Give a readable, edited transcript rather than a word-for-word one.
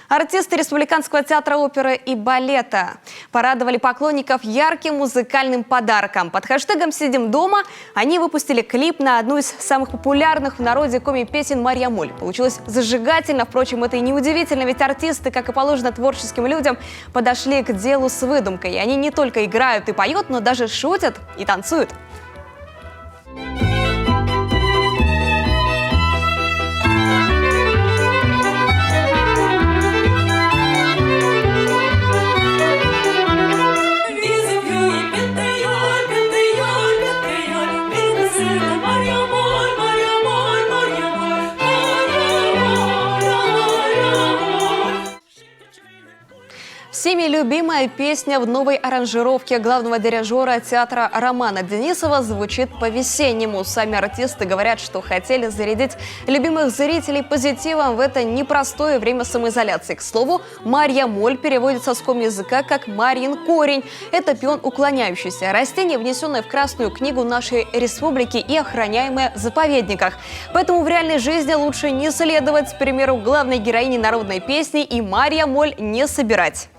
Артисты Республиканского театра оперы и балета порадовали поклонников ярким музыкальным подарком. Под хэштегом «Сидим дома» они выпустили клип на одну из самых популярных в народе коми-песен «Марья Моль». Получилось зажигательно, впрочем, это и неудивительно, ведь артисты, как и положено творческим людям, подошли к делу с выдумкой. И они не только играют и поют, но даже шутят и танцуют. Всеми любимая песня в новой аранжировке главного дирижера театра Романа Денисова звучит по-весеннему. Сами артисты говорят, что хотели зарядить любимых зрителей позитивом в это непростое время самоизоляции. К слову, Марья Моль переводится с коми-языка как «Марьин корень». Это пион уклоняющийся, растение, внесенное в Красную книгу нашей республики и охраняемое в заповедниках. Поэтому в реальной жизни лучше не следовать примеру главной героини народной песни и Марья Моль не собирать.